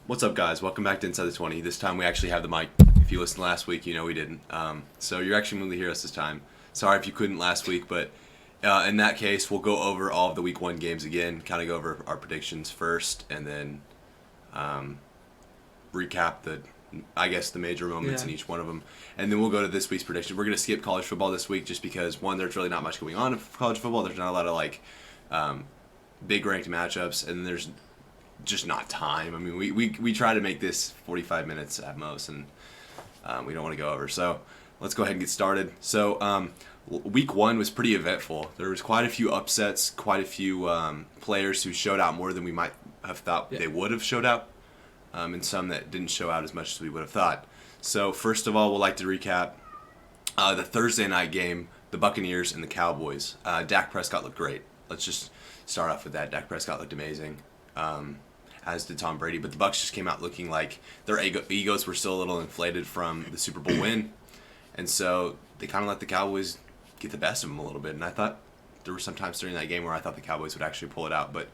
What's up, guys? Welcome back to Inside the 20. This time we actually have the mic. If you listened last week, you know we didn't. So you're actually going to hear us this time. Sorry if you couldn't last week, but in that case, we'll go over all of the Week 1 games again, kind of go over our predictions first, and then recap the major moments in each one of them. And then we'll go to this week's prediction. We're going to skip college football this week just because, one, there's really not much going on in college football. There's not a lot of, big ranked matchups, and there's just not time. I mean, we try to make this 45 minutes at most, and we don't want to go over. So let's go ahead and get started. So Week 1 was pretty eventful. There was quite a few upsets, quite a few players who showed out more than we might have thought they would have showed out, and some that didn't show out as much as we would have thought. So first of all, we'll like to recap the Thursday night game, the Buccaneers and the Cowboys. Dak Prescott looked great. Let's just start off with that. Dak Prescott looked amazing. As did Tom Brady, but the Bucs just came out looking like their egos were still a little inflated from the Super Bowl win, and so they kind of let the Cowboys get the best of them a little bit. And I thought there were some times during that game where I thought the Cowboys would actually pull it out, but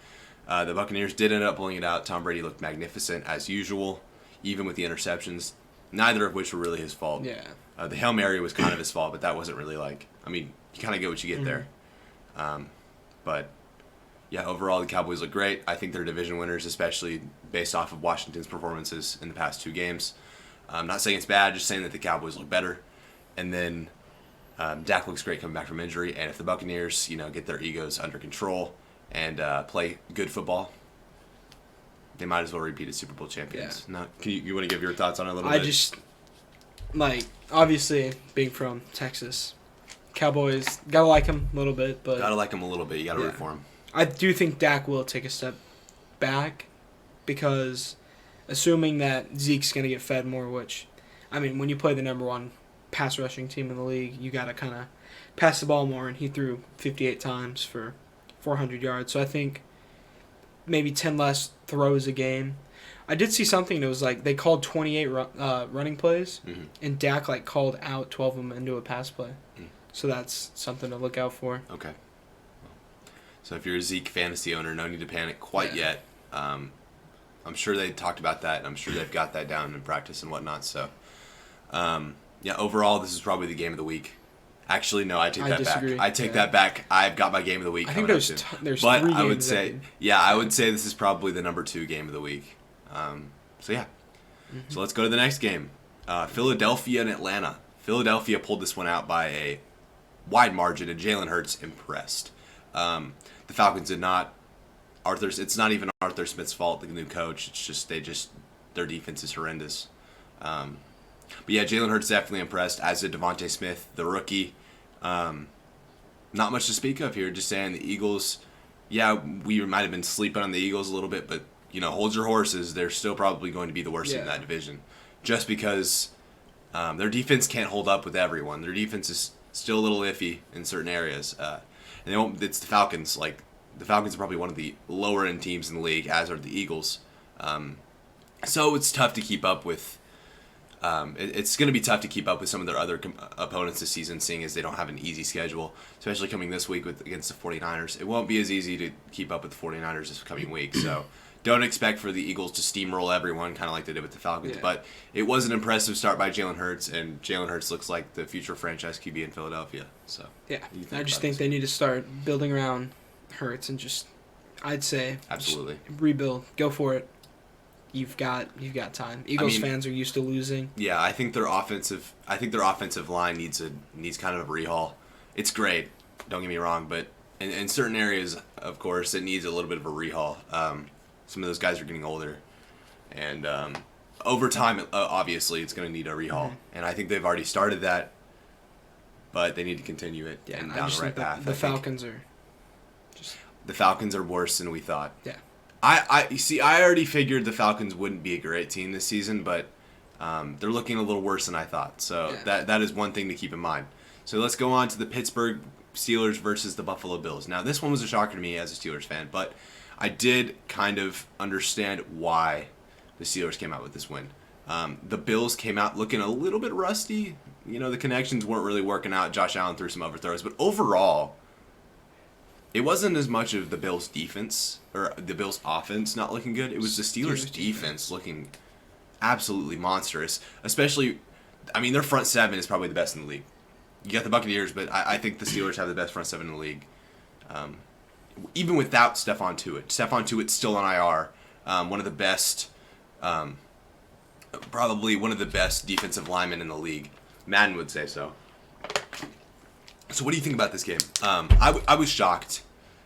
the Buccaneers did end up pulling it out. Tom Brady looked magnificent as usual, even with the interceptions, neither of which were really his fault. Yeah. The Hail Mary was kind of his fault, but that wasn't really you kind of get what you get there. But yeah, overall, the Cowboys look great. I think they're division winners, especially based off of Washington's performances in the past 2 games. I'm not saying it's bad, just saying that the Cowboys look better. And then Dak looks great coming back from injury. And if the Buccaneers, get their egos under control and play good football, they might as well repeat as Super Bowl champions. Yeah. Now, you want to give your thoughts on it a little I bit? just, obviously, being from Texas, Cowboys, gotta like them a little bit, but Gotta like them a little bit. You gotta root for them. I do think Dak will take a step back because assuming that Zeke's going to get fed more, which, when you play the number 1 pass rushing team in the league, you got to kind of pass the ball more, and he threw 58 times for 400 yards. So I think maybe 10 less throws a game. I did see something that was they called 28 running plays, and Dak called out 12 of them into a pass play. So that's something to look out for. Okay. So if you're a Zeke fantasy owner, no need to panic quite yet. I'm sure they talked about that, and I'm sure they've got that down in practice and whatnot. So, overall, this is probably the game of the week. Actually, no, I take that disagree. back. I take that back. I've got my game of the week. I think coming there's but 3 I would games say, I would say this is probably the number 2 game of the week. So let's go to the next game. Philadelphia and Atlanta. Philadelphia pulled this one out by a wide margin, and Jalen Hurts impressed. The Falcons did not. It's not even Arthur Smith's fault, the new coach. It's just their defense is horrendous. But yeah, Jalen Hurts definitely impressed, as did Devontae Smith, the rookie. Not much to speak of here. Just saying the Eagles. Yeah, we might have been sleeping on the Eagles a little bit, but hold your horses. They're still probably going to be the worst in that division, just because their defense can't hold up with everyone. Their defense is still a little iffy in certain areas. And it's the Falcons. The Falcons are probably one of the lower end teams in the league, as are the Eagles. So it's tough to keep up with. It's going to be tough to keep up with some of their other opponents this season, seeing as they don't have an easy schedule, especially coming this week against the 49ers. It won't be as easy to keep up with the 49ers this coming week. So don't expect for the Eagles to steamroll everyone, kind of like they did with the Falcons. Yeah. But it was an impressive start by Jalen Hurts, and Jalen Hurts looks like the future franchise QB in Philadelphia. So yeah, I just think they need to start building around Hurts and I'd say, absolutely rebuild. Go for it. You've got time. Eagles fans are used to losing. Yeah, I think their offensive line needs kind of a rehaul. It's great, don't get me wrong, but in certain areas, of course, it needs a little bit of a rehaul. Some of those guys are getting older, and over time, obviously, it's going to need a rehaul. And I think they've already started that, but they need to continue it down the right path. The Falcons are the Falcons are worse than we thought. Yeah. I already figured the Falcons wouldn't be a great team this season, but they're looking a little worse than I thought. So that is one thing to keep in mind. So let's go on to the Pittsburgh Steelers versus the Buffalo Bills. Now, this one was a shocker to me as a Steelers fan, but I did kind of understand why the Steelers came out with this win. The Bills came out looking a little bit rusty. The connections weren't really working out. Josh Allen threw some overthrows, but overall, it wasn't as much of the Bills' defense or the Bills' offense not looking good. It was the Steelers' defense looking absolutely monstrous. Especially, I mean, their front seven is probably the best in the league. You got the Buccaneers, but I think the Steelers have the best front seven in the league. Even without Stephon Tuitt. Stephon Tuitt's still on IR. One of the best, probably one of the best defensive linemen in the league. Madden would say so. So what do you think about this game? I was shocked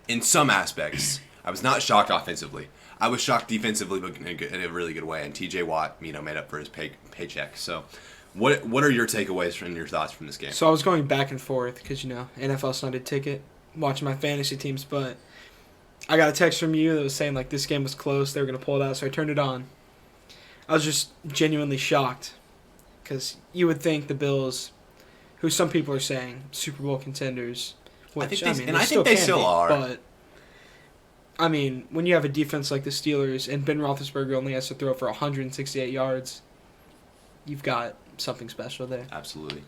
in some aspects. I was not shocked offensively. I was shocked defensively, but in a really good way. And T.J. Watt, made up for his paycheck. So, what are your takeaways and your thoughts from this game? So I was going back and forth because NFL Sunday Ticket, watching my fantasy teams, but I got a text from you that was saying like this game was close. They were gonna pull it out, so I turned it on. I was just genuinely shocked because you would think the Bills, who some people are saying Super Bowl contenders, which I think they still are. But I mean, when you have a defense like the Steelers and Ben Roethlisberger only has to throw for 168 yards, you've got something special there. Absolutely.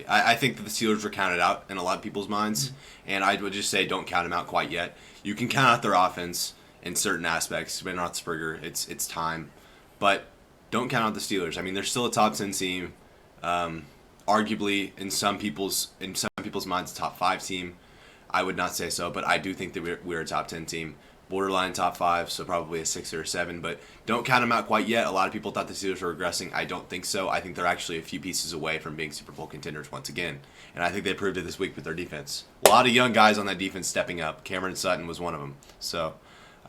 I think that the Steelers were counted out in a lot of people's minds, and I would just say don't count them out quite yet. You can count out their offense in certain aspects. Ben Roethlisberger, it's time, but don't count out the Steelers. I mean, they're still a top 10 team, arguably in some people's minds, a top 5 team. I would not say so, but I do think that we're a top 10 team. Borderline top 5, so probably a 6 or a 7, but don't count them out quite yet. A lot of people thought the Steelers were regressing. I don't think so. I think they're actually a few pieces away from being Super Bowl contenders once again, and I think they proved it this week with their defense. A lot of young guys on that defense stepping up. Cameron Sutton was one of them, so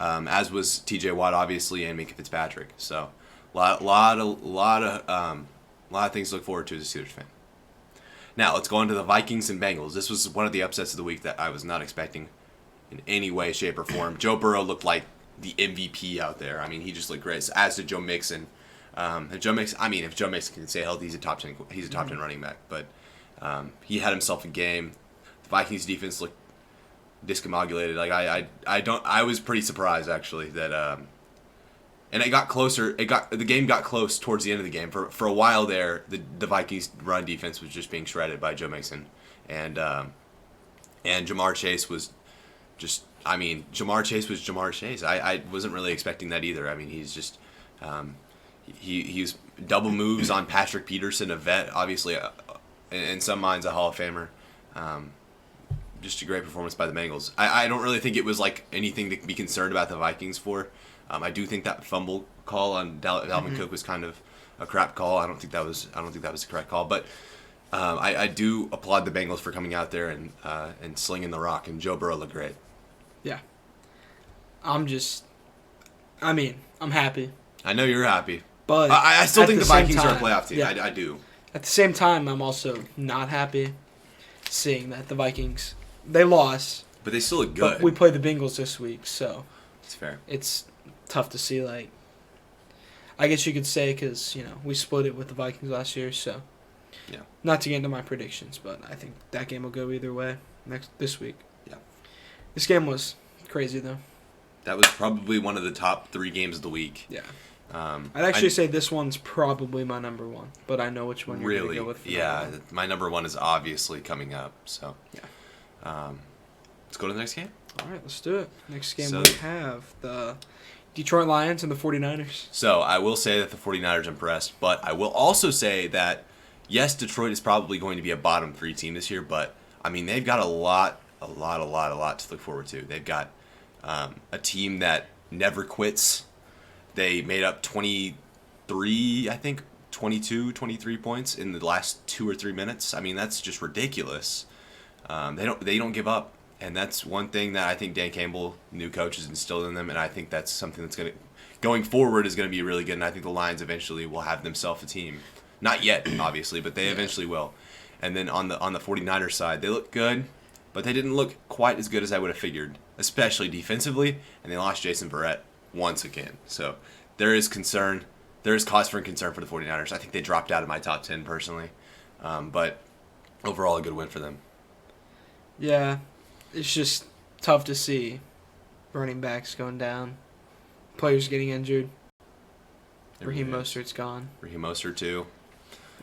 as was T.J. Watt, obviously, and Minka Fitzpatrick. So a lot of things to look forward to as a Steelers fan. Now, let's go on to the Vikings and Bengals. This was one of the upsets of the week that I was not expecting in any way, shape, or form. Joe Burrow looked like the MVP out there. I mean, he just looked great, as did Joe Mixon. If Joe Mixon can stay healthy, he's a top 10 running back. But he had himself a game. The Vikings defense looked discombobulated. Like I was pretty surprised actually that. And it got closer. The game got close towards the end of the game. For a while there, the Vikings run defense was just being shredded by Joe Mixon, and Jamar Chase was just. I mean, Jamar Chase was Jamar Chase. I wasn't really expecting that either. I mean, he's just he's double moves on Patrick Peterson, a vet, obviously, in some minds a Hall of Famer. Just a great performance by the Bengals. I don't really think it was like anything to be concerned about the Vikings for. I do think that fumble call on Dalvin Cook was kind of a crap call. I don't think that was the correct call, but I do applaud the Bengals for coming out there and slinging the rock. And Joe Burrow looked great. Yeah, I'm happy. I know you're happy, but I still think the Vikings are a playoff team. Yeah. I do. At the same time, I'm also not happy seeing that the Vikings they lost, but they still look good. But we play the Bengals this week, so it's fair. It's tough to see. Like, I guess you could say because we split it with the Vikings last year, so yeah. Not to get into my predictions, but I think that game will go either way this week. Yeah. This game was crazy though. That was probably one of the top 3 games of the week. Yeah. I'd actually say this one's probably my number 1, but I know which one you're going to go with. Yeah, my number 1 is obviously coming up. So yeah. Let's go to the next game. All right, let's do it. Next game we have the Detroit Lions and the 49ers. So I will say that the 49ers impressed, but I will also say that, yes, Detroit is probably going to be a bottom 3 team this year, but, I mean, they've got a lot to look forward to. They've got a team that never quits. They made up 23 points in the last 2 or 3 minutes. I mean, that's just ridiculous. They don't give up. And that's one thing that I think Dan Campbell, new coach, has instilled in them, and I think that's something that's going forward is going to be really good, and I think the Lions eventually will have themselves a team. Not yet, obviously, but they eventually will. And then on the 49ers side, they look good, but they didn't look quite as good as I would have figured, especially defensively, and they lost Jason Verrett once again. So there is concern. There is cause for concern for the 49ers. I think they dropped out of my top 10 personally, but overall a good win for them. Yeah. It's just tough to see running backs going down, players getting injured. Raheem Mostert's gone. Raheem Mostert too.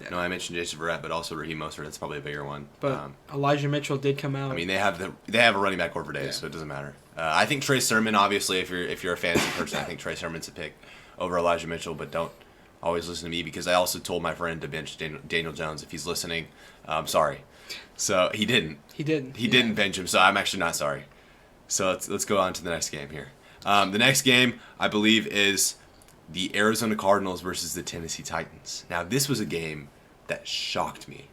Yeah. No, I mentioned Jason Verrett, but also Raheem Mostert. That's probably a bigger one. But Elijah Mitchell did come out. I mean, they have a running back core for days, so it doesn't matter. I think Trey Sermon, obviously, if you're a fantasy person, I think Trey Sermon's a pick over Elijah Mitchell. But don't always listen to me because I also told my friend to bench Daniel Jones if he's listening. I'm sorry. So he didn't. He didn't bench him. So I'm actually not sorry. So let's go on to the next game here. The next game, I believe, is the Arizona Cardinals versus the Tennessee Titans. Now, this was a game that shocked me.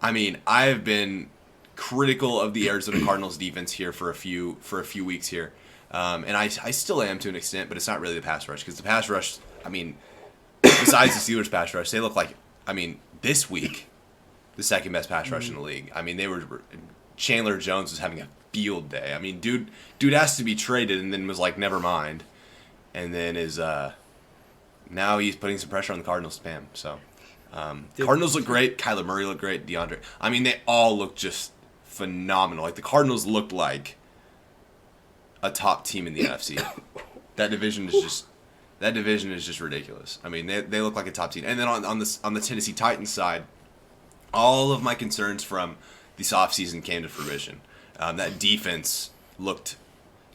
I mean, I have been critical of the Arizona Cardinals defense here for a few weeks here, and I still am to an extent, but it's not really the pass rush because the pass rush, I mean, besides the Steelers pass rush, they look like, I mean, this week, the second best pass rush in the league. I mean, Chandler Jones was having a field day. I mean, dude has to be traded, and then was like, never mind, and then now he's putting some pressure on the Cardinals to spam. So, Cardinals look great. Kyler Murray looked great. DeAndre. I mean, they all look just phenomenal. Like the Cardinals looked like a top team in the NFC. That division is just ridiculous. I mean, they look like a top team. And then on the Tennessee Titans side, all of my concerns from this offseason came to fruition. That defense looked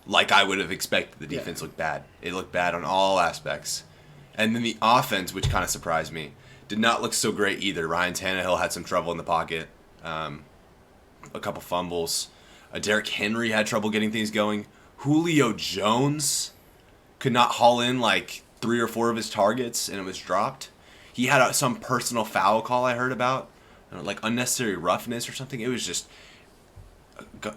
like I would have expected. The defense looked bad. It looked bad on all aspects. And then the offense, which kind of surprised me, did not look so great either. Ryan Tannehill had some trouble in the pocket, a couple fumbles. Derrick Henry had trouble getting things going. Julio Jones could not haul in like 3 or 4 of his targets, and it was dropped. He had some personal foul call I heard about, like unnecessary roughness or something. It was just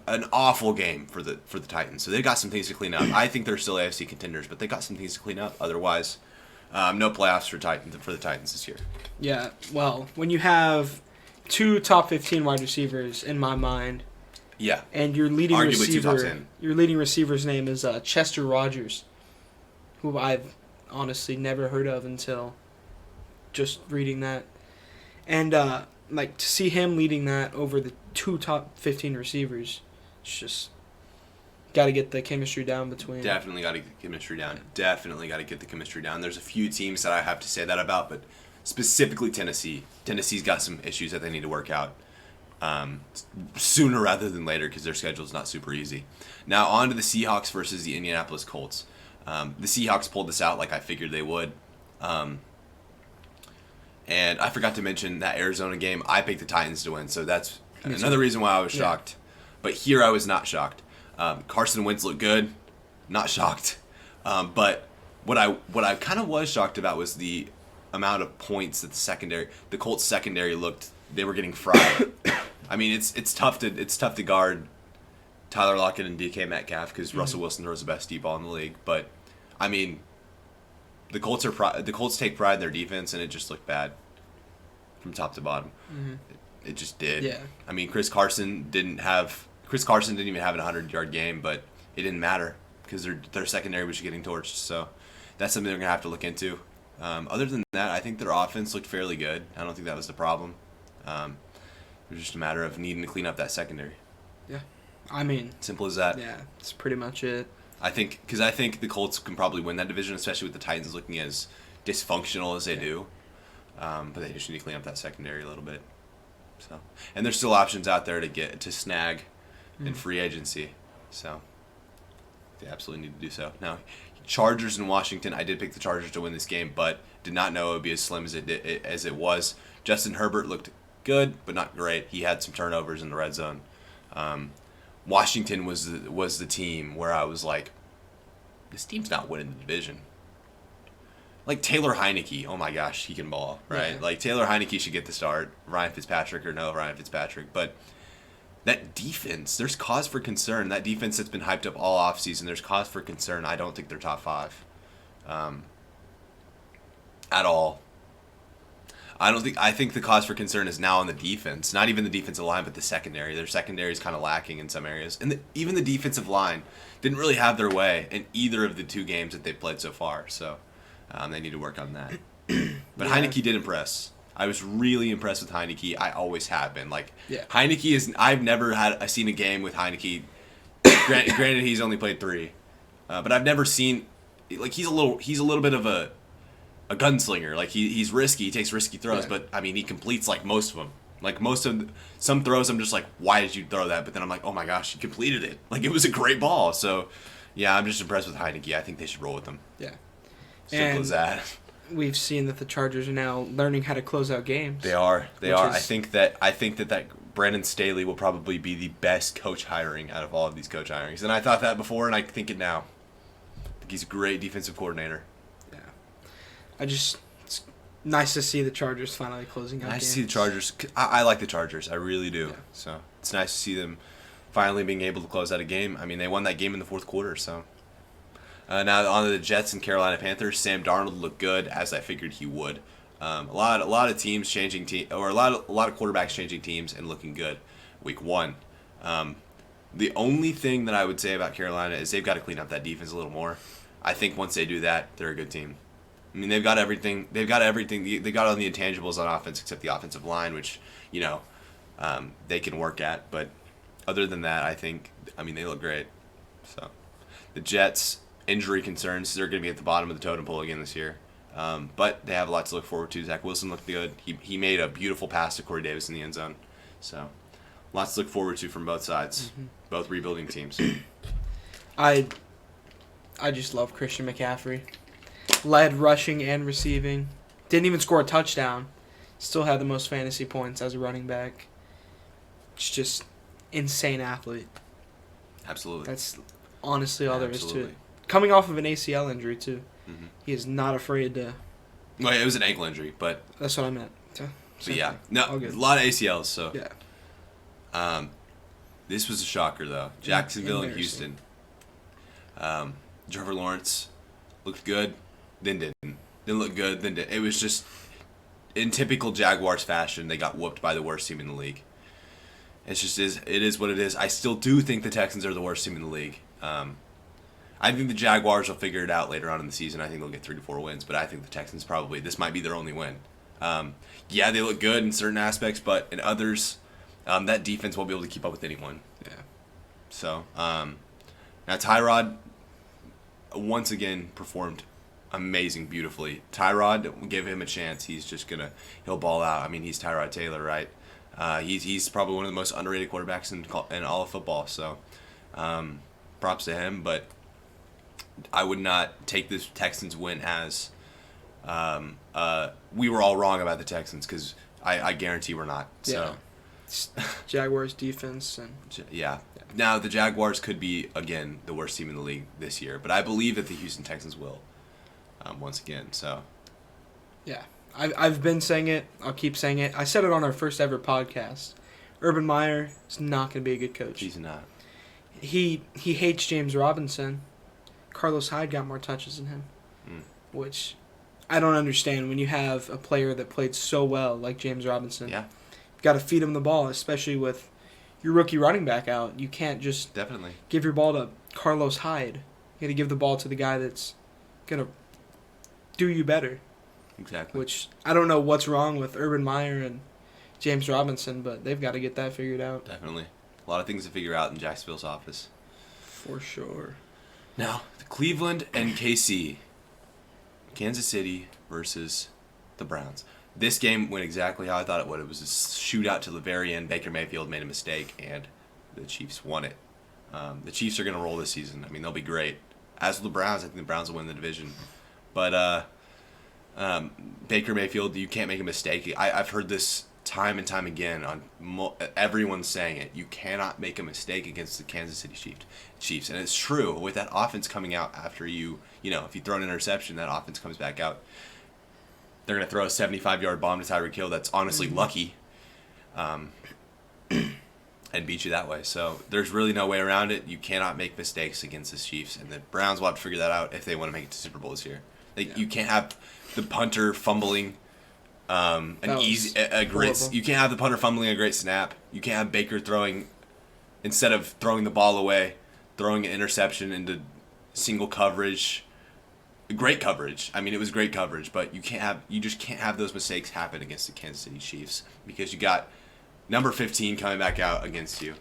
an awful game for the Titans. So they got some things to clean up. I think they're still AFC contenders, but they got some things to clean up. Otherwise, no playoffs for the Titans this year. Yeah, well, when you have 2 top 15 wide receivers in my mind. Yeah. And your leading arguably receiver's name is Chester Rogers, who I've honestly never heard of until just reading that. And like to see him leading that over the 2 top 15 receivers, it's just got to get the chemistry down between. Definitely got to get the chemistry down. Definitely got to get the chemistry down. There's a few teams that I have to say that about, but specifically Tennessee. Tennessee's got some issues that they need to work out sooner rather than later because their schedule's not super easy. Now on to the Seahawks versus the Indianapolis Colts. The Seahawks pulled this out like I figured they would. And I forgot to mention that Arizona game, I picked the Titans to win, so that's another reason why I was shocked. But here I was not shocked. Carson Wentz looked good, not shocked. But what I kind of was shocked about was the amount of points that the Colts secondary they were getting fried. I mean, it's tough to guard Tyler Lockett and DK Metcalf because Russell Wilson throws the best deep ball in the league. But I mean, the Colts take pride in their defense, and it just looked bad from top to bottom. Mm-hmm. It just did. Yeah. I mean, Chris Carson didn't even have an 100-yard game, but it didn't matter because their secondary was getting torched. So that's something they're gonna have to look into. Other than that, I think their offense looked fairly good. I don't think that was the problem. It was just a matter of needing to clean up that secondary. Yeah. I mean, simple as that. Yeah, that's pretty much it. I think the Colts can probably win that division, especially with the Titans looking as dysfunctional as they do. But they just need to clean up that secondary a little bit. So, and there's still options out there to snag in free agency. So they absolutely need to do so. Now, Chargers and Washington. I did pick the Chargers to win this game, but did not know it would be as slim as it was. Justin Herbert looked good, but not great. He had some turnovers in the red zone. Washington was the team where I was like, this team's not winning the division. Like Taylor Heineke, oh my gosh, he can ball, right? Yeah. Like Taylor Heineke should get the start. Ryan Fitzpatrick or no Ryan Fitzpatrick, but that defense, there's cause for concern. That defense that's been hyped up all offseason, there's cause for concern. I don't think they're top 5 at all. I think the cause for concern is now on the defense. Not even the defensive line, but the secondary. Their secondary is kind of lacking in some areas. And even the defensive line didn't really have their way in either of the 2 games that they've played so far. So they need to work on that. But yeah. Heineke did impress. I was really impressed with Heineke. I always have been. Heineke is. I've never seen a game with Heineke. Granted, he's only played 3, but I've never seen. He's a little bit of a a gunslinger. Like he's risky, he takes risky throws, Yeah. but I mean he completes like most of them. Like some throws, I'm just like, why did you throw that? But then I'm like, oh my gosh, he completed it. Like it was a great ball. So yeah, I'm just impressed with Heineke. I think they should roll with him. Yeah. Simple as that. We've seen that the Chargers are now learning how to close out games. They are. Is- I think that Brandon Staley will probably be the best coach hiring out of all of these coach hirings. And I thought that before, and I think it now. I think he's a great defensive coordinator. Yeah. It's nice to see the Chargers finally closing out games. Nice to see the Chargers. I like the Chargers. I really do. Yeah. So it's nice to see them finally being able to close out a game. I mean, they won that game in the fourth quarter. So now on to the Jets and Carolina Panthers. Sam Darnold looked good, as I figured he would. A lot of teams changing or a lot of quarterbacks changing teams and looking good. Week 1. The only thing that I would say about Carolina is they've got to clean up that defense a little more. I think once they do that, they're a good team. I mean, they've got everything. They got all the intangibles on offense except the offensive line, which they can work at. But other than that, they look great. So the Jets, injury concerns, they're going to be at the bottom of the totem pole again this year. But they have a lot to look forward to. Zach Wilson looked good. He made a beautiful pass to Corey Davis in the end zone. So lots to look forward to from both sides, both rebuilding teams. I just love Christian McCaffrey. Led rushing and receiving. Didn't even score a touchdown. Still had the most fantasy points as a running back. It's just insane athlete. Absolutely. That's honestly all there is to Absolutely. it. Coming off of an ACL injury, too. Mm-hmm. He is not afraid to... Well, it was an ankle injury, but That's what I meant. but yeah, All a good. lot of ACLs. So Yeah. This was a shocker though. Jacksonville and Embarrassing. Houston. Trevor Lawrence looked good, then didn't. Didn't look good, then didn't. It was just in typical Jaguars fashion. They got whooped by the worst team in the league. It is what it is. I still do think the Texans are the worst team in the league. I think the Jaguars will figure it out later on in the season. I think they'll get 3 to 4 wins, but I think the Texans this might be their only win. Yeah, they look good in certain aspects, but in others, that defense won't be able to keep up with anyone. Yeah. So, now Tyrod once again performed amazing, beautifully. Tyrod, give him a chance. He'll ball out. I mean, he's Tyrod Taylor, right? He's probably one of the most underrated quarterbacks in all of football. So, props to him. But I would not take this Texans win as we were all wrong about the Texans, because I guarantee we're not. So, Jaguars defense and yeah. Now the Jaguars could be again the worst team in the league this year, but I believe that the Houston Texans will once again. So yeah, I've been saying it. I'll keep saying it. I said it on our first ever podcast. Urban Meyer is not going to be a good coach. he's not. He hates James Robinson. Carlos Hyde got more touches than him, which I don't understand. When you have a player that played so well like James Robinson, Yeah, you got to feed him the ball, especially with your rookie running back out. You can't just definitely. give your ball to Carlos Hyde. You got to give the ball to the guy that's going to do you better. Exactly. Which I don't know what's wrong with Urban Meyer and James Robinson, but they've got to get that figured out. Definitely. A lot of things to figure out in Jacksonville's office. For sure. Now, Cleveland and KC. Kansas City versus the Browns. This game went exactly how I thought it would. It was a shootout to the very end. Baker Mayfield made a mistake, and the Chiefs won it. The Chiefs are going to roll this season. I mean, they'll be great. As with the Browns, I think the Browns will win the division. But Baker Mayfield, you can't make a mistake. I've heard this time and time again on everyone's saying it. You cannot make a mistake against the Kansas City Chiefs, and it's true. With that offense coming out after if you throw an interception, that offense comes back out. They're going to throw a 75-yard bomb to Tyreek Hill that's honestly lucky, and beat you that way. So there's really no way around it. You cannot make mistakes against the Chiefs, and the Browns will have to figure that out if they want to make it to Super Bowl this year. You can't have the punter fumbling you can't have the punter fumbling a great snap. You can't have Baker throwing, instead of throwing the ball away, throwing an interception into single coverage. Great coverage. I mean, it was great coverage, but you just can't have those mistakes happen against the Kansas City Chiefs, because you got number 15 coming back out against you,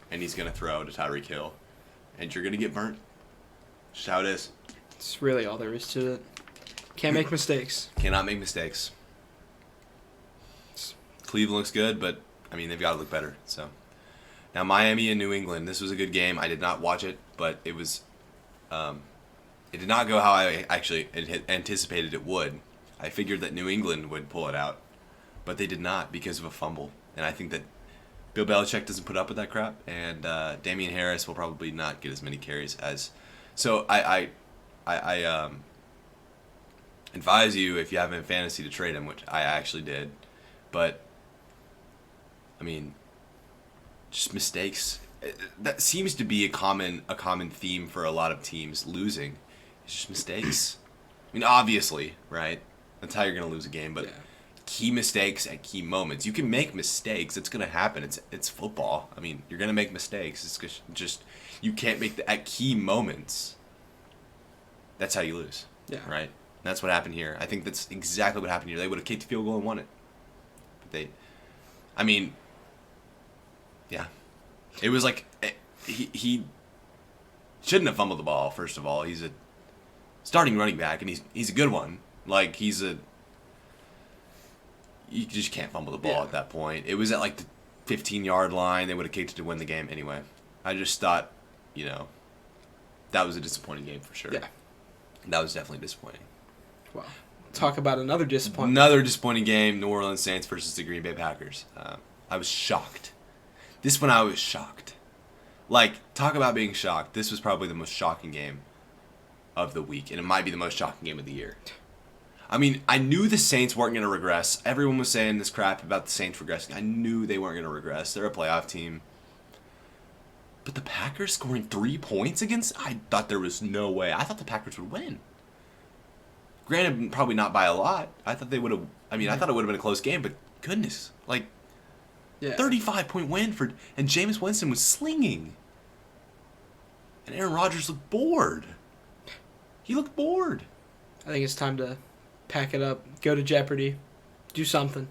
and he's going to throw to Tyreek Hill, and you're going to get burnt. Just how it is. It's really all there is to it. Can't make mistakes. Cannot make mistakes. Cleveland looks good, but, I mean, they've got to look better. So now Miami and New England. This was a good game. I did not watch it, but it was... it did not go how I actually anticipated it would. I figured that New England would pull it out, but they did not because of a fumble. And I think that Bill Belichick doesn't put up with that crap, and Damian Harris will probably not get as many carries as... So I advise you, if you have him in fantasy, to trade him, which I actually did. But, I mean, just mistakes. That seems to be a common theme for a lot of teams losing. It's just mistakes. I mean, obviously, right? That's how you're going to lose a game, but key mistakes at key moments. You can make mistakes. It's going to happen. It's football. I mean, you're going to make mistakes. It's just you can't make at key moments. That's how you lose. Yeah. Right? And that's what happened here. I think that's exactly what happened here. They would have kicked the field goal and won it. But I mean, yeah. It was like he shouldn't have fumbled the ball, first of all. He's a starting running back, and he's a good one. Like, you just can't fumble the ball at that point. It was at, like, the 15-yard line. They would have kicked it to win the game anyway. I just thought, that was a disappointing game for sure. Yeah. That was definitely disappointing. Wow. Talk about another disappointment. Another disappointing game, New Orleans Saints versus the Green Bay Packers. I was shocked. This one I was shocked. Like, talk about being shocked. This was probably the most shocking game of the week, and it might be the most shocking game of the year. I mean, I knew the Saints weren't going to regress. Everyone was saying this crap about the Saints regressing. I knew they weren't going to regress. They're a playoff team. But the Packers scoring 3 points against... I thought there was no way. I thought the Packers would win. Granted, probably not by a lot. I thought they would have... I mean, I thought it would have been a close game, but goodness. Like, 35-point win for... And Jameis Winston was slinging. And Aaron Rodgers looked bored. He looked bored. I think it's time to pack it up, go to Jeopardy, do something.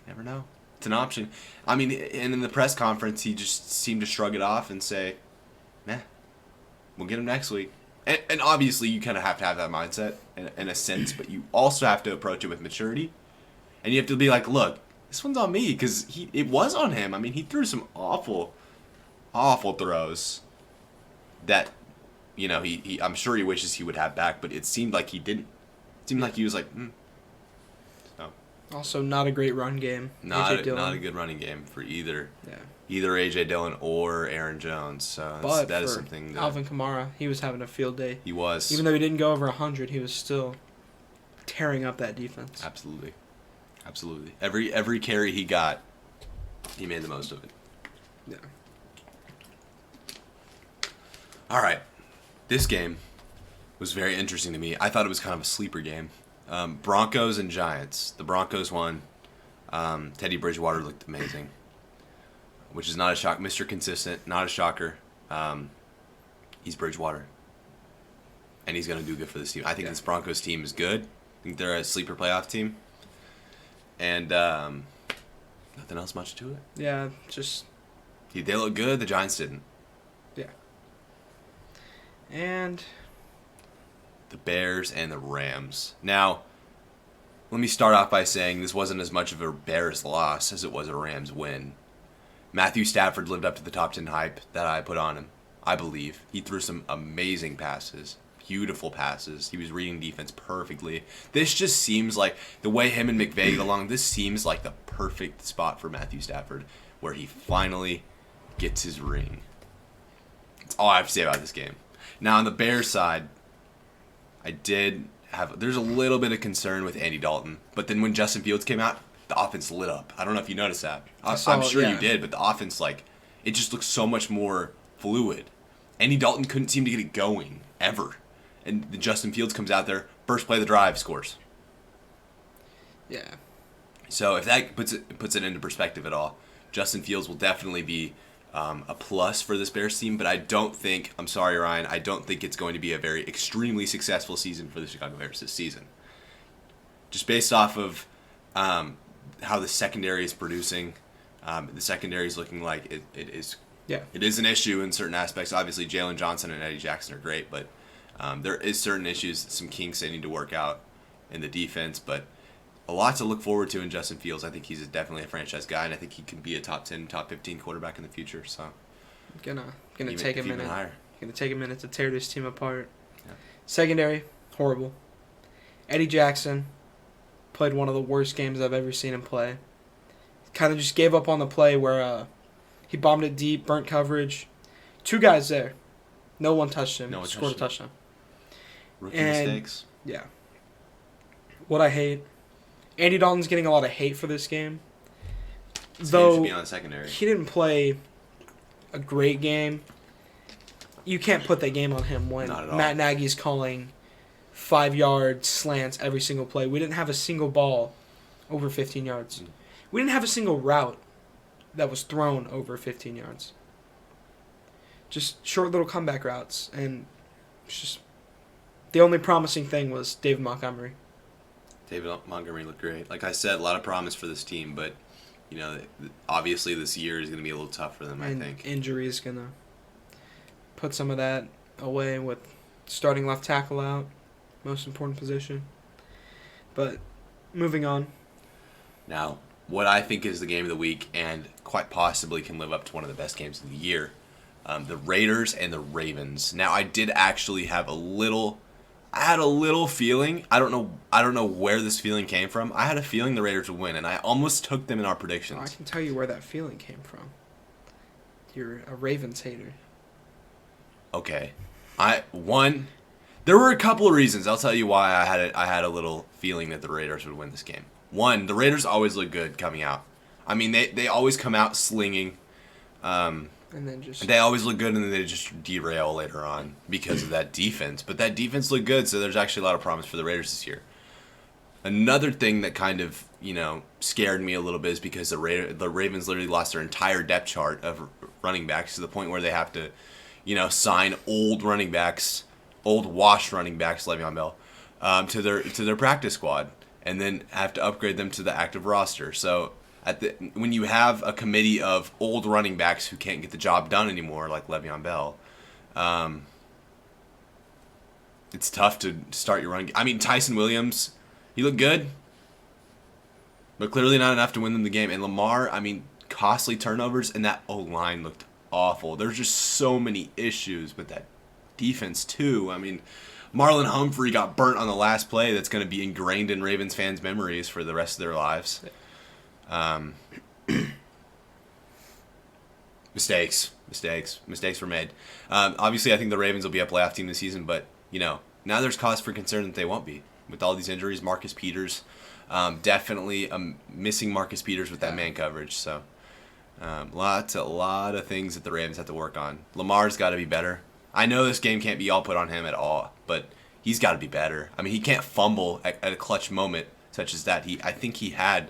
Never know. It's an option. I mean, and in the press conference, he just seemed to shrug it off and say, "Meh, we'll get him next week." And obviously, you kind of have to have that mindset in a sense, but you also have to approach it with maturity. And you have to be like, look, this one's on me, because it was on him. I mean, he threw some awful, awful throws that, he I'm sure he wishes he would have back, but it seemed like he didn't. It seemed like he was like, So. Also, not a great run game. Not a good running game for either. Yeah. Either A.J. Dillon or Aaron Jones. So that is something that... Alvin Kamara, he was having a field day. He was. Even though he didn't go over 100, he was still tearing up that defense. Absolutely. Absolutely. Every carry he got, he made the most of it. Yeah. All right. This game was very interesting to me. I thought it was kind of a sleeper game. Broncos and Giants. The Broncos won. Teddy Bridgewater looked amazing, which is not a shock. Mr. Consistent, not a shocker. He's Bridgewater, and he's going to do good for this team. I think this Broncos team is good. I think they're a sleeper playoff team, and nothing else much to it. Yeah, just... They look good. The Giants didn't. Yeah. And... the Bears and the Rams. Now, let me start off by saying this wasn't as much of a Bears loss as it was a Rams win. Matthew Stafford lived up to the top 10 hype that I put on him, I believe. He threw some amazing passes, beautiful passes. He was reading defense perfectly. This just seems like, the way him and McVay get along, this seems like the perfect spot for Matthew Stafford, where he finally gets his ring. That's all I have to say about this game. Now, on the Bears side, there's a little bit of concern with Andy Dalton, but then when Justin Fields came out, the offense lit up. I don't know if you noticed that. I'm sure you did, but the offense, it just looks so much more fluid. Andy Dalton couldn't seem to get it going, ever. And then Justin Fields comes out there, first play of the drive, scores. Yeah. So if that puts it into perspective at all, Justin Fields will definitely be a plus for this Bears team, but I'm sorry, Ryan, I don't think it's going to be a very extremely successful season for the Chicago Bears this season. Just based off of how the secondary is producing, the secondary is looking like it is. Yeah. It is an issue in certain aspects. Obviously, Jalen Johnson and Eddie Jackson are great, but there is certain issues, some kinks they need to work out and the defense, but a lot to look forward to in Justin Fields. I think he's definitely a franchise guy, and I think he can be a top 10, top 15 quarterback in the future. So, gonna take a minute. Higher. Gonna take a minute to tear this team apart. Yeah. Secondary, horrible. Eddie Jackson played one of the worst games I've ever seen him play. Kind of just gave up on the play where he bombed it deep, burnt coverage. 2 guys there. No one touched him. Scored a touchdown. Rookie mistakes. Yeah. What I hate, Andy Dalton's getting a lot of hate for this game. Though should be on the secondary. He didn't play a great game. You can't put that game on him when Matt Nagy's calling 5-yard slants every single play. We didn't have a single ball over 15 yards. We didn't have a single route that was thrown over 15 yards. Just short little comeback routes, and it's just the only promising thing was David Montgomery. David Montgomery looked great. Like I said, a lot of promise for this team, but obviously this year is going to be a little tough for them. I think injury is going to put some of that away with starting left tackle out, most important position. But moving on. Now, what I think is the game of the week and quite possibly can live up to one of the best games of the year, the Raiders and the Ravens. Now, I did actually have a little feeling. I don't know where this feeling came from. I had a feeling the Raiders would win, and I almost took them in our predictions. I can tell you where that feeling came from. You're a Ravens hater. Okay. There were a couple of reasons. I'll tell you why I had a little feeling that the Raiders would win this game. One, the Raiders always look good coming out. I mean, they always come out slinging. And then they always look good, and then they just derail later on because of that defense. But that defense looked good, so there's actually a lot of promise for the Raiders this year. Another thing that kind of scared me a little bit is because the Ravens literally lost their entire depth chart of running backs to the point where they have to sign old running backs, old washed running backs, Le'Veon Bell, to their practice squad, and then have to upgrade them to the active roster. So when you have a committee of old running backs who can't get the job done anymore, like Le'Veon Bell, it's tough to start your run. I mean, Tyson Williams, he looked good, but clearly not enough to win them the game. And Lamar, I mean, costly turnovers, and that O-line looked awful. There's just so many issues with that defense too. I mean, Marlon Humphrey got burnt on the last play. That's going to be ingrained in Ravens fans' memories for the rest of their lives. Mistakes were made. Obviously, I think the Ravens will be a playoff team this season, but now there's cause for concern that they won't be with all these injuries. Marcus Peters, definitely missing Marcus Peters with that man coverage. So. A lot of things that the Ravens have to work on. Lamar's got to be better. I know this game can't be all put on him at all, but he's got to be better. I mean, he can't fumble at a clutch moment such as that. I think he had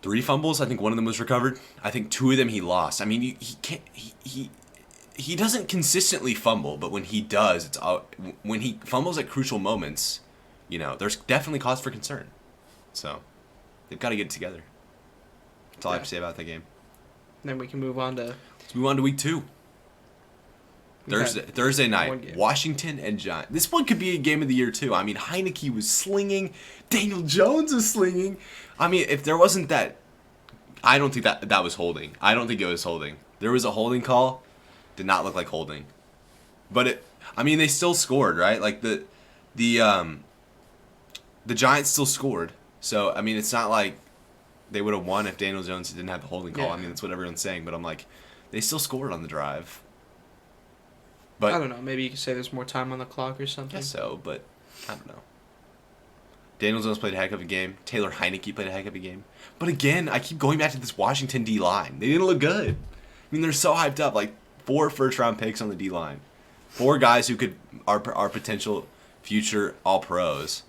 3 fumbles. I think one of them was recovered. I think 2 of them he lost. I mean, he can't. He doesn't consistently fumble, but when he does, when he fumbles at crucial moments, there's definitely cause for concern. So they've got to get it together. That's all I have to say about that game. Then we can move on to... Let's move on to week 2. Thursday night, Washington and Giants. This one could be a game of the year, too. I mean, Heineke was slinging. Daniel Jones was slinging. I mean, if there wasn't that... I don't think that was holding. I don't think it was holding. There was a holding call. Did not look like holding. But they still scored, right? Like, the Giants still scored. So, I mean, it's not like they would have won if Daniel Jones didn't have the holding call. Yeah. I mean, that's what everyone's saying. But I'm like, they still scored on the drive. But I don't know. Maybe you could say there's more time on the clock or something. I guess so, but I don't know. Daniel Jones played a heck of a game. Taylor Heineke played a heck of a game. But again, I keep going back to this Washington D-line. They didn't look good. I mean, they're so hyped up. Like, 4 first-round picks on the D-line. 4 guys who are potential future All-Pros.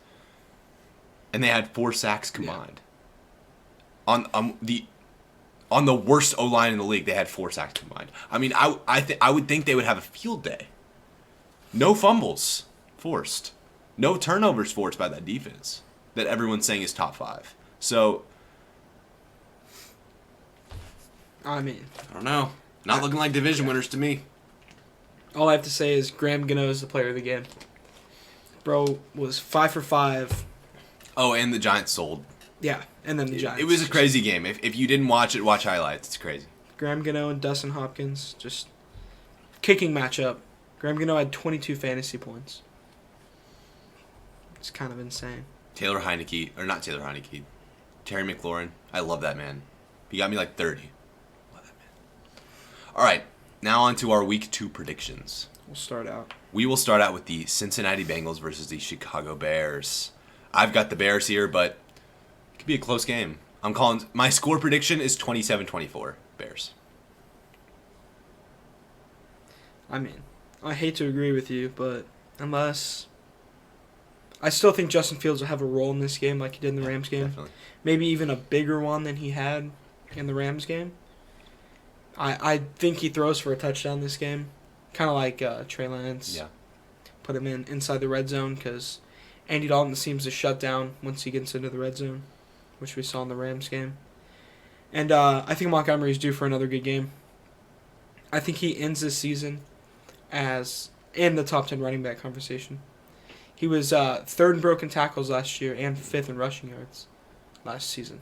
And they had 4 sacks combined. Yeah. On the worst O-line in the league, they had 4 sacks combined. I mean, I would think they would have a field day. No fumbles forced. No turnovers forced by that defense that everyone's saying is top 5. So, I mean, I don't know. Not looking like division winners to me. All I have to say is Graham Gano is the player of the game. Bro was 5 for 5. Oh, and the Giants sold. Yeah, and then the Giants. It was a crazy game. If you didn't watch it, watch highlights. It's crazy. Graham Gano and Dustin Hopkins, just kicking matchup. Graham Gano had 22 fantasy points. It's kind of insane. Terry McLaurin. I love that man. He got me like 30. Love that man. All right, now on to our Week 2 predictions. We'll start out. We will start out with the Cincinnati Bengals versus the Chicago Bears. I've got the Bears here, but it could be a close game. My score prediction is 27-24 Bears. I mean, I hate to agree with you, but unless... I still think Justin Fields will have a role in this game like he did in the Rams game. Definitely. Maybe even a bigger one than he had in the Rams game. I think he throws for a touchdown this game. Kind of like Trey Lance. Yeah. Put him inside the red zone because Andy Dalton seems to shut down once he gets into the red zone, which we saw in the Rams game. And I think Montgomery's due for another good game. I think he ends this season as in the top 10 running back conversation. He was third in broken tackles last year and fifth in rushing yards last season,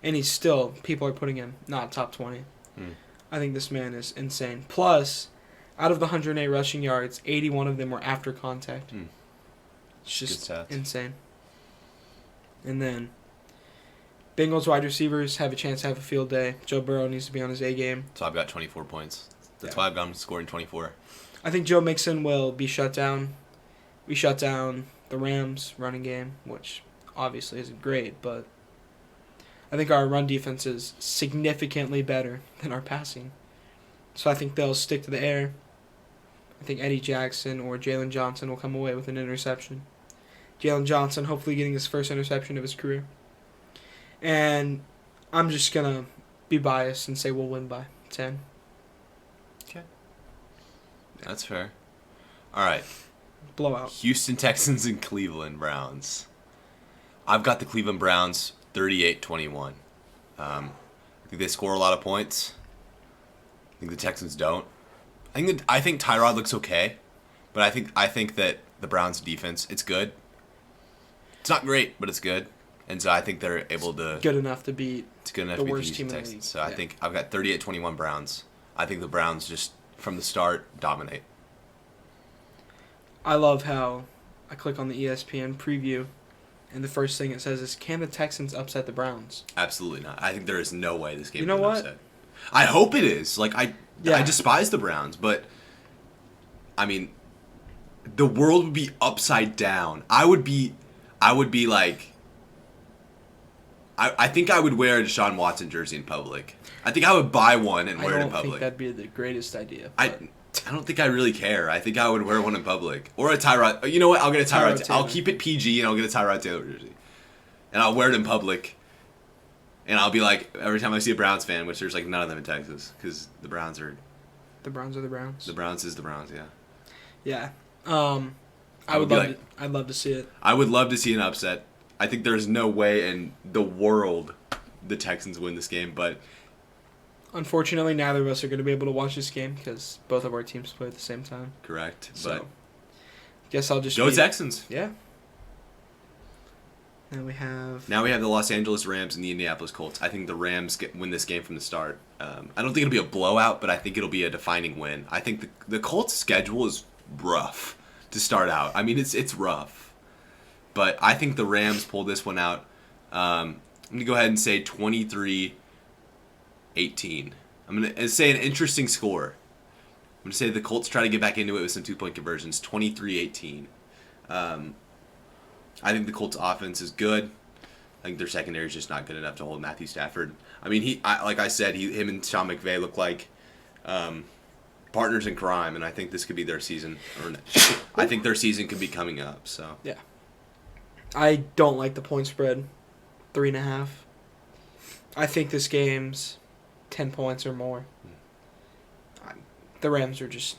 and he's still, people are putting him not top 20. I think this man is insane. Plus, out of the 108 rushing yards, 81 of them were after contact. It's just insane. And then, Bengals wide receivers have a chance to have a field day. Joe Burrow needs to be on his A game. So I've got 24 points. That's why I've got him scoring 24. I think Joe Mixon will be shut down. We shut down the Rams' running game, which obviously isn't great, but I think our run defense is significantly better than our passing. So I think they'll stick to the air. I think Eddie Jackson or Jalen Johnson will come away with an interception. Jalen Johnson hopefully getting his first interception of his career. And I'm just going to be biased and say we'll win by 10. Okay. That's fair. All right. Blowout. Houston Texans and Cleveland Browns. I've got the Cleveland Browns 38-21. I think they score a lot of points. I think the Texans don't. I think Tyrod looks okay, but I think that the Browns defense, it's good. It's not great, but it's good. And so I think they're able to... Good enough to beat the worst team in the Texans. league. So I think I've got 38-21 Browns. I think the Browns just, from the start, dominate. I love how I click on the ESPN preview, and the first thing it says is, can the Texans upset the Browns? Absolutely not. I think there is no way this game is an upset. I hope it is. I despise the Browns, but, I mean, the world would be upside down. I would be like... I think I would wear a Deshaun Watson jersey in public. I think I would buy one and wear it in public. I don't think that'd be the greatest idea. I don't think I really care. I think I would wear one in public. Or a Tyrod... You know what? I'll get a Tyrod Taylor. I'll keep it PG and I'll get a Tyrod Taylor jersey. And I'll wear it in public. And I'll be like, every time I see a Browns fan, which there's like none of them in Texas, because the Browns are... The Browns are the Browns. The Browns is the Browns, yeah. Yeah. I'd love to see it. I would love to see an upset. I think there's no way in the world the Texans win this game, but... Unfortunately, neither of us are going to be able to watch this game because both of our teams play at the same time. Correct. So, but guess I'll just go Texans. Yeah. Now we have the Los Angeles Rams and the Indianapolis Colts. I think the Rams win this game from the start. I don't think it'll be a blowout, but I think it'll be a defining win. I think the Colts' schedule is rough to start out. I mean, it's rough. But I think the Rams pull this one out. I'm going to go ahead and say 23-18. I'm going to say an interesting score. I'm going to say the Colts try to get back into it with some two-point conversions. 23-18. I think the Colts' offense is good. I think their secondary is just not good enough to hold Matthew Stafford. I mean, like I said, him and Sean McVay look like partners in crime, and I think this could be their season. I think their season could be coming up. So yeah. I don't like the point spread, 3.5. I think this game's 10 points or more. The Rams are just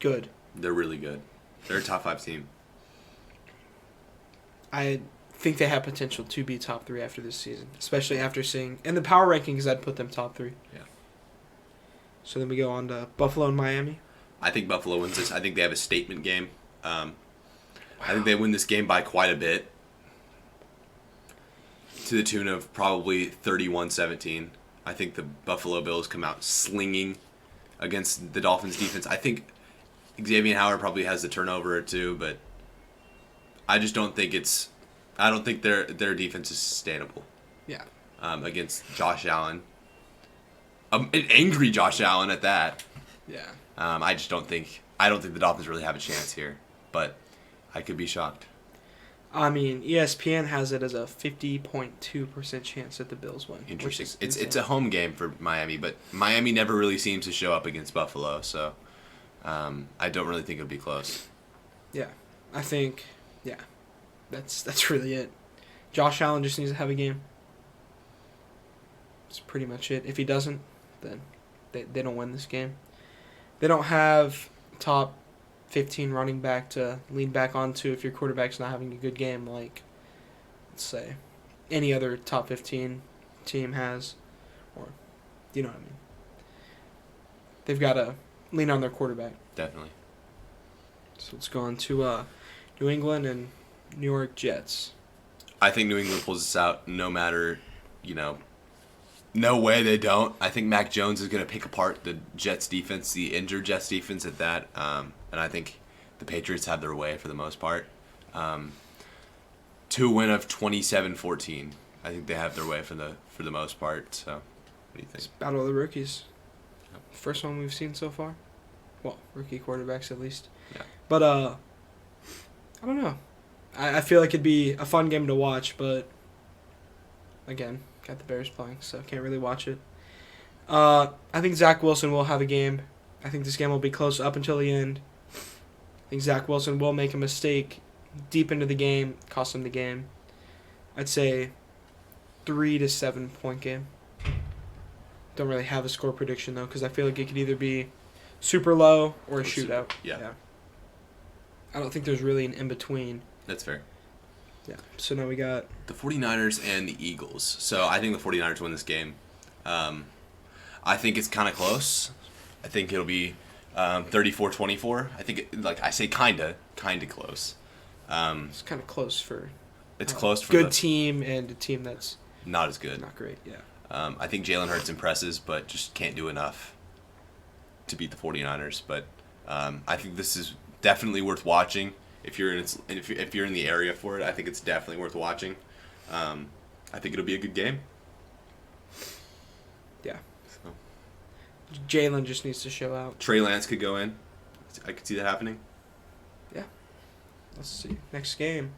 good. They're really good. They're a top 5 team. I think they have potential to be top 3 after this season, especially after seeing... In the power rankings, I'd put them top 3. Yeah. So then we go on to Buffalo and Miami. I think Buffalo wins this. I think they have a statement game. I think they win this game by quite a bit, to the tune of probably 31-17. I think the Buffalo Bills come out slinging against the Dolphins defense. I think Xavier Howard probably has the turnover or two, but I just don't think I don't think their defense is sustainable. Yeah. Against Josh Allen. An angry Josh Allen at that. Yeah. I don't think the Dolphins really have a chance here, but I could be shocked. I mean, ESPN has it as a 50.2% chance that the Bills win. Interesting. It's a home game for Miami, but Miami never really seems to show up against Buffalo, so I don't really think it'll be close. Yeah, I think that's really it. Josh Allen just needs to have a game. That's pretty much it. If he doesn't, then they don't win this game. They don't have top 15 running back to lean back onto if your quarterback's not having a good game, like, let's say, any other top 15 team has. Or, you know what I mean. They've got to lean on their quarterback. Definitely. So let's go on to New England and New York Jets. I think New England pulls this out no matter, no way they don't. I think Mac Jones is going to pick apart the Jets defense, the injured Jets defense at that. And I think the Patriots have their way for the most part. To a win of 27-14. I think they have their way for the most part. So, what do you think? It's battle of the rookies. Yep. First one we've seen so far. Well, rookie quarterbacks at least. Yeah. But I don't know. I feel like it'd be a fun game to watch, but again, got the Bears playing, so can't really watch it. I think Zach Wilson will have a game. I think this game will be close up until the end. I think Zach Wilson will make a mistake deep into the game, cost him the game. I'd say 3 to 7 point game. Don't really have a score prediction though, because I feel like it could either be super low or a shootout. Yeah. I don't think there's really an in between. That's fair. Yeah. So now we got the 49ers and the Eagles. So I think the 49ers win this game. I think it's kind of close. I think it'll be 34-24. I think, I say kind of close. It's kind of close for. It's close for good team and a team that's not as good. Not great. Yeah. I think Jalen Hurts impresses, but just can't do enough to beat the 49ers. But I think this is definitely worth watching. If you're in the area for it, I think it's definitely worth watching. I think it'll be a good game. Yeah. So. Jalen just needs to show out. Trey Lance could go in. I could see that happening. Yeah. Let's see. Next game.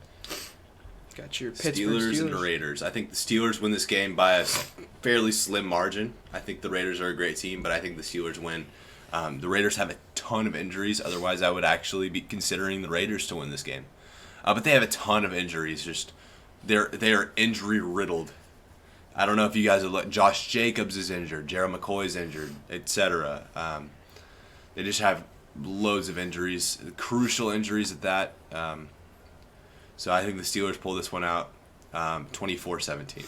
Got your Pittsburgh Steelers and the Raiders. I think the Steelers win this game by a fairly slim margin. I think the Raiders are a great team, but I think the Steelers win. The Raiders have a ton of injuries. Otherwise, I would actually be considering the Raiders to win this game. But they have a ton of injuries. Just they are injury riddled. I don't know if you guys have looked. Josh Jacobs is injured. Gerald McCoy is injured, etc. They just have loads of injuries, crucial injuries at that. So I think the Steelers pull this one out 24-17.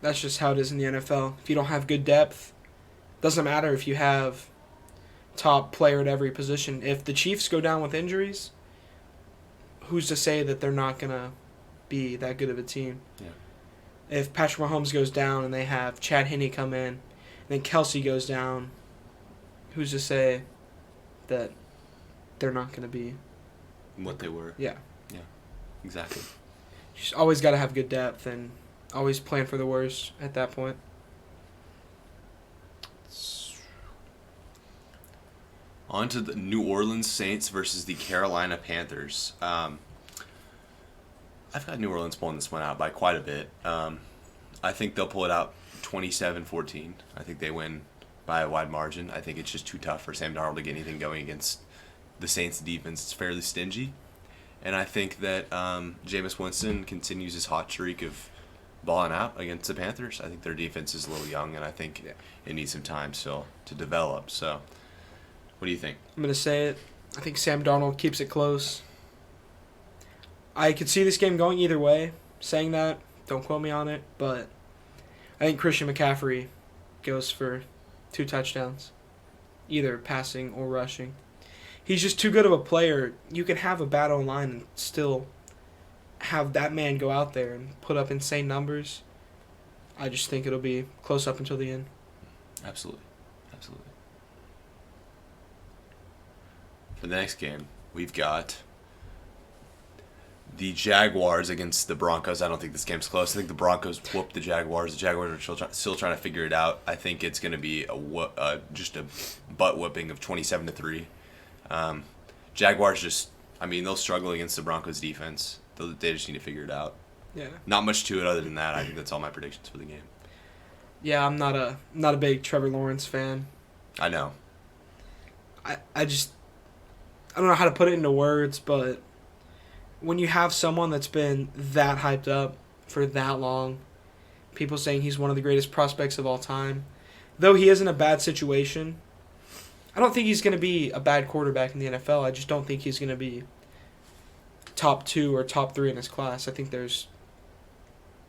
That's just how it is in the NFL. If you don't have good depth, doesn't matter if you have top player at every position. If the Chiefs go down with injuries, who's to say that they're not going to be that good of a team? Yeah. If Patrick Mahomes goes down and they have Chad Henne come in, and then Kelsey goes down, who's to say that they're not going to be what they were? Yeah. Yeah, exactly. You just always got to have good depth and always plan for the worst at that point. On to the New Orleans Saints versus the Carolina Panthers. I've got New Orleans pulling this one out by quite a bit. I think they'll pull it out 27-14. I think they win by a wide margin. I think it's just too tough for Sam Darnold to get anything going against the Saints defense. It's fairly stingy. And I think that Jameis Winston continues his hot streak of balling out against the Panthers. I think their defense is a little young, and I think it needs some time still to develop. So, what do you think? I'm going to say it. I think Sam Darnold keeps it close. I could see this game going either way. Saying that, don't quote me on it, but I think Christian McCaffrey goes for 2 touchdowns, either passing or rushing. he's just too good of a player. You can have a bad O-line and still have that man go out there and put up insane numbers. I just think it'll be close up until the end. Absolutely. Absolutely. For the next game, we've got the Jaguars against the Broncos. I don't think this game's close. I think the Broncos whooped the Jaguars. The Jaguars are still trying to figure it out. I think it's going to be just a butt whooping of 27-3. Jaguars they'll struggle against the Broncos defense. They just need to figure it out. Yeah. Not much to it other than that. I think that's all my predictions for the game. Yeah, I'm not a big Trevor Lawrence fan. I know. I don't know how to put it into words, but when you have someone that's been that hyped up for that long, people saying he's one of the greatest prospects of all time, though he is in a bad situation, I don't think he's going to be a bad quarterback in the NFL. I just don't think he's going to be top 2 or top 3 in his class. I think there's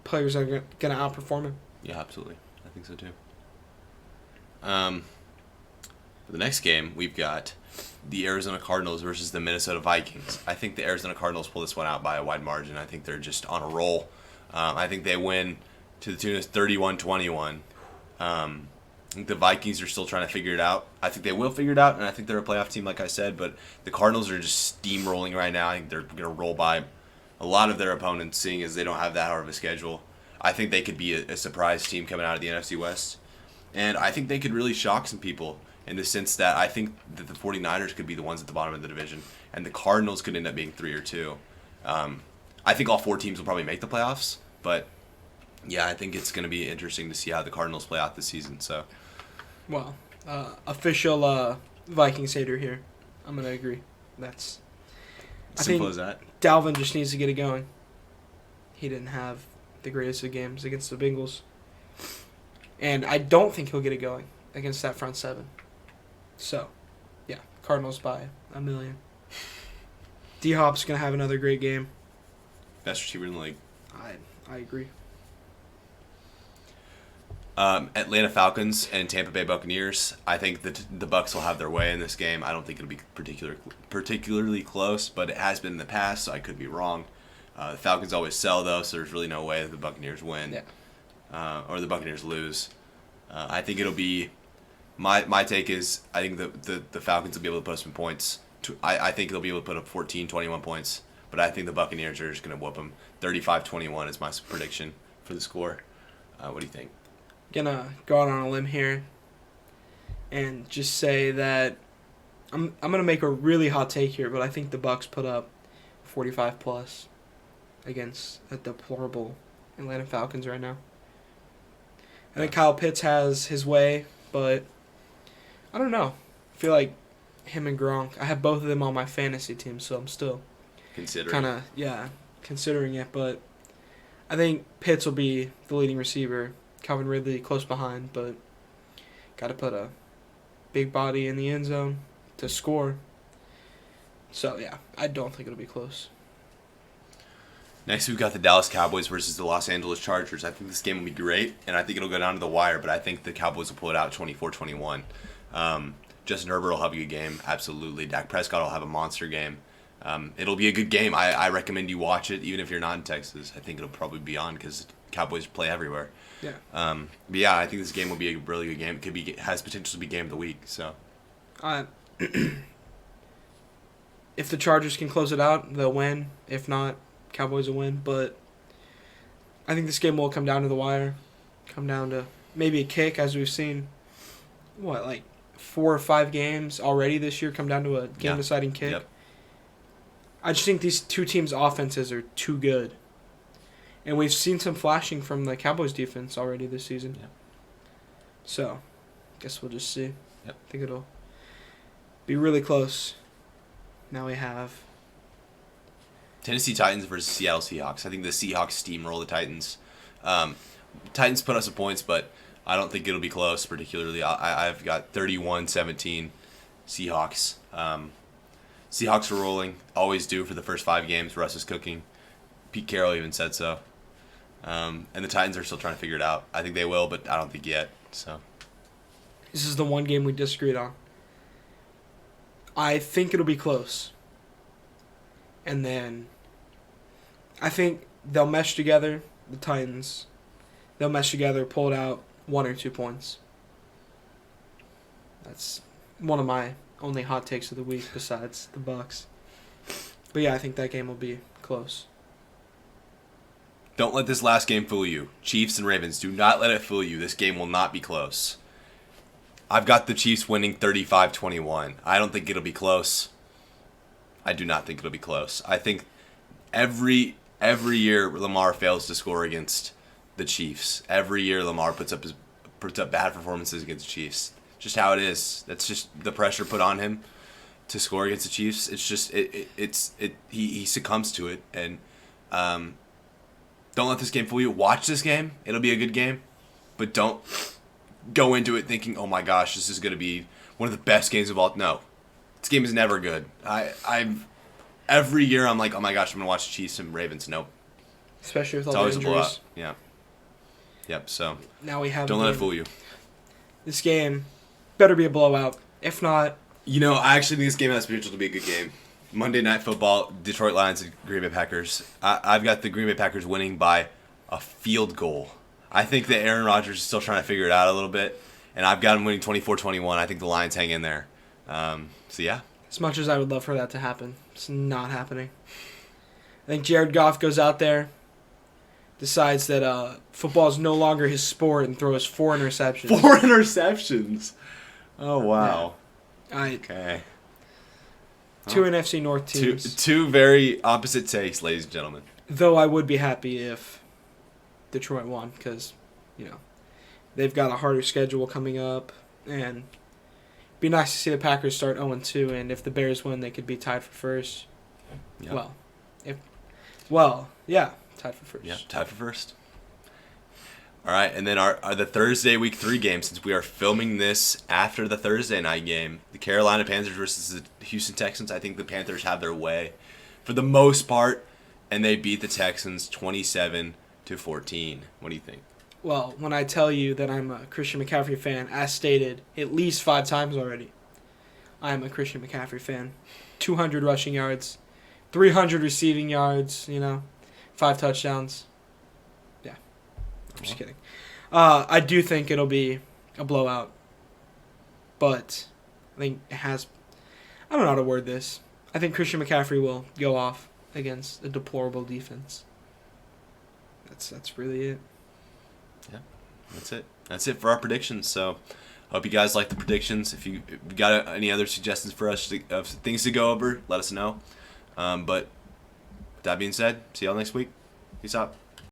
players that are going to outperform him. Yeah, absolutely. I think so too. For the next game, we've got the Arizona Cardinals versus the Minnesota Vikings. I think the Arizona Cardinals pull this one out by a wide margin. I think they're just on a roll. I think they win to the tune of 31-21. I think the Vikings are still trying to figure it out. I think they will figure it out, and I think they're a playoff team, like I said. But the Cardinals are just steamrolling right now. I think they're going to roll by a lot of their opponents, seeing as they don't have that hard of a schedule. I think they could be a surprise team coming out of the NFC West. And I think they could really shock some people in the sense that I think that the 49ers could be the ones at the bottom of the division, and the Cardinals could end up being 3 or 2. I think all 4 teams will probably make the playoffs, but yeah, I think it's going to be interesting to see how the Cardinals play out this season. So, well, official Vikings hater here. I'm going to agree. That's simple as that. Dalvin just needs to get it going. He didn't have the greatest of games against the Bengals, and I don't think he'll get it going against that front 7. So, yeah, Cardinals by a million. D-Hop's going to have another great game. Best receiver in the league. I agree. Atlanta Falcons and Tampa Bay Buccaneers. I think the Bucs will have their way in this game. I don't think it'll be particularly close, but it has been in the past, so I could be wrong. The Falcons always sell, though, so there's really no way that the Buccaneers win or the Buccaneers lose. I think it'll be my take is I think the Falcons will be able to put up some points. I think they'll be able to put up 14, 21 points, but I think the Buccaneers are just going to whoop them. 35-21 is my prediction for the score. What do you think? Gonna go out on a limb here and just say that I'm gonna make a really hot take here, but I think the Bucs put up 45 plus against a deplorable Atlanta Falcons right now. I think Kyle Pitts has his way, but I don't know. I feel like him and Gronk, I have both of them on my fantasy team, so I'm still considering it, but I think Pitts will be the leading receiver. Calvin Ridley close behind, but got to put a big body in the end zone to score. So, yeah, I don't think it'll be close. Next, we've got the Dallas Cowboys versus the Los Angeles Chargers. I think this game will be great, and I think it'll go down to the wire, but I think the Cowboys will pull it out 24-21. Justin Herbert will have a good game, absolutely. Dak Prescott will have a monster game. It'll be a good game. I recommend you watch it, even if you're not in Texas. I think it'll probably be on because Cowboys play everywhere. Yeah. But yeah, I think this game will be a really good game. It has potential to be game of the week. So, if the Chargers can close it out, they'll win. If not, Cowboys will win. But I think this game will come down to the wire, come down to maybe a kick, as we've seen. 4 or 5 games already this year come down to a game-deciding kick. Yep. I just think these two teams' offenses are too good. And we've seen some flashing from the Cowboys defense already this season. Yep. So, guess we'll just see. Yep. I think it'll be really close. Now we have Tennessee Titans versus Seattle Seahawks. I think the Seahawks steamroll the Titans. Titans put up some points, but I don't think it'll be close, particularly. I've got 31-17 Seahawks. Seahawks are rolling. Always do for the first 5 games. Russ is cooking. Pete Carroll even said so. And the Titans are still trying to figure it out. I think they will, but I don't think yet. So this is the one game we disagreed on. I think it'll be close. And then I think they'll mesh together, the Titans. They'll mesh together, pull it out 1 or 2 points. That's one of my only hot takes of the week besides the Bucs. But yeah, I think that game will be close. Don't let this last game fool you. Chiefs and Ravens, do not let it fool you. This game will not be close. I've got the Chiefs winning 35-21. I don't think it'll be close. I do not think it'll be close. I think every year Lamar fails to score against the Chiefs. Every year Lamar puts up bad performances against the Chiefs. Just how it is. That's just the pressure put on him to score against the Chiefs. It's just he succumbs to it, and don't let this game fool you. Watch this game. It'll be a good game, but don't go into it thinking, "Oh my gosh, this is going to be one of the best games of all." No, this game is never good. Every year I'm like, "Oh my gosh, I'm going to watch the Chiefs and Ravens." Nope. Especially with all It's the always a injuries. blowout. Yeah. Yep. So Now we have don't let it fool you. This game better be a blowout. If not, I actually think this game has potential to be a good game. Monday Night Football, Detroit Lions and Green Bay Packers. I've got the Green Bay Packers winning by a field goal. I think that Aaron Rodgers is still trying to figure it out a little bit, and I've got him winning 24-21. I think the Lions hang in there. So, yeah. as much as I would love for that to happen, it's not happening. I think Jared Goff goes out there, decides that football is no longer his sport, and throws 4 interceptions. 4 interceptions. Oh, wow. Okay. Two NFC North teams. Two very opposite takes, ladies and gentlemen. Though I would be happy if Detroit won because, they've got a harder schedule coming up. And it'd be nice to see the Packers start 0-2. And if the Bears win, they could be tied for first. Yep. Tied for first. Yeah, tied for first. All right, and then the Thursday Week 3 game, since we are filming this after the Thursday night game, the Carolina Panthers versus the Houston Texans. I think the Panthers have their way for the most part, and they beat the Texans 27-14. What do you think? Well, when I tell you that I'm a Christian McCaffrey fan, as stated at least 5 times already, I am a Christian McCaffrey fan. 200 rushing yards, 300 receiving yards, 5 touchdowns. I'm just kidding. I do think it'll be a blowout. But I think it has... I don't know how to word this. I think Christian McCaffrey will go off against a deplorable defense. That's really it. Yeah, that's it. That's it for our predictions. So, hope you guys like the predictions. If you got any other suggestions for us of things to go over, let us know. But with that being said, see y'all next week. Peace out.